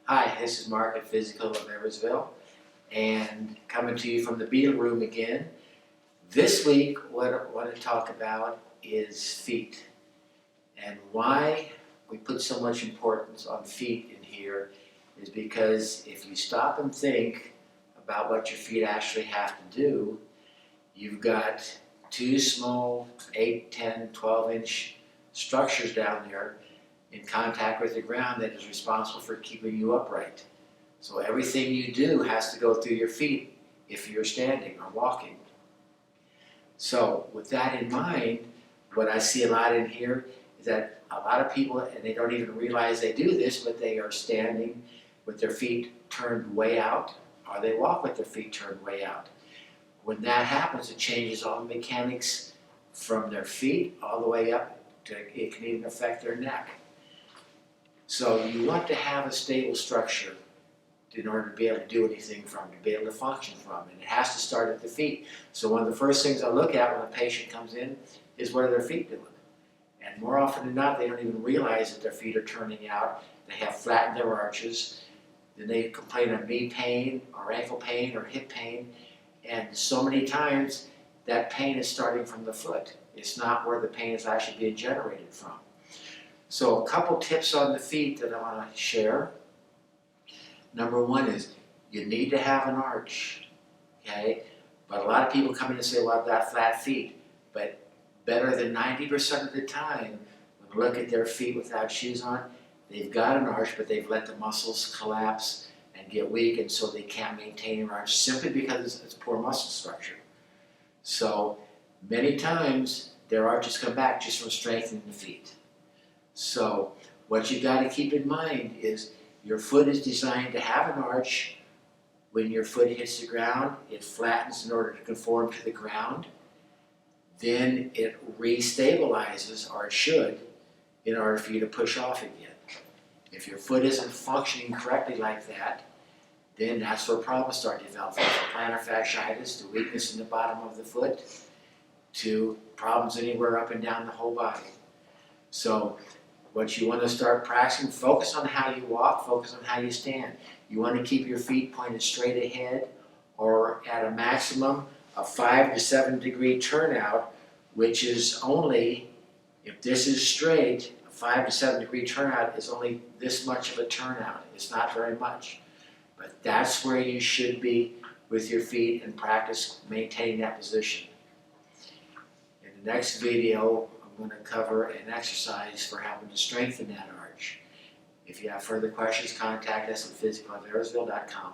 Hi, this is Mark at Physical of Eversville, and coming to you from the Beetle Room again. This week, what I want to talk about is feet, and why we put so much importance on feet in here is because if you stop and think about what your feet actually have to do, you've got two small 8, 10, 12-inch structures down there in contact with the ground that is responsible for keeping you upright. So everything you do has to go through your feet if you're standing or walking. So with that in mind, what I see a lot in here is that a lot of people, and they don't even realize they do this, but they are standing with their feet turned way out, or they walk with their feet turned way out. When that happens, it changes all the mechanics from their feet all the way up to, it can even affect their neck. So you want to have a stable structure in order to be able to do anything from, to be able to function from, and it has to start at the feet. So one of the first things I look at when a patient comes in is what are their feet doing. And more often than not, they don't even realize that their feet are turning out. They have flattened their arches. Then they complain of knee pain or ankle pain or hip pain. And so many times that pain is starting from the foot. It's not where the pain is actually being generated from. So a couple tips on the feet that I want to share. Number one is you need to have an arch, okay? But a lot of people come in and say, well, I've got flat feet. But better than 90% of the time, when we look at their feet without shoes on, they've got an arch, but they've let the muscles collapse and get weak, and so they can't maintain an arch simply because it's poor muscle structure. So many times their arches come back just from strengthening the feet. So what you got to keep in mind is your foot is designed to have an arch. When your foot hits the ground, it flattens in order to conform to the ground. Then it restabilizes, or it should, in order for you to push off again. If your foot isn't functioning correctly like that, then that's where problems start developing, from plantar fasciitis to weakness in the bottom of the foot to problems anywhere up and down the whole body. So what you want to start practicing, focus on how you walk, focus on how you stand. You want to keep your feet pointed straight ahead or at a maximum of 5 to 7 degree turnout, which is only, if this is straight, a 5 to 7 degree turnout is only this much of a turnout. It's not very much. But that's where you should be with your feet and practice maintaining that position. In the next video, I'm going to cover an exercise for helping to strengthen that arch. If you have further questions, contact us at physicaleversville.com.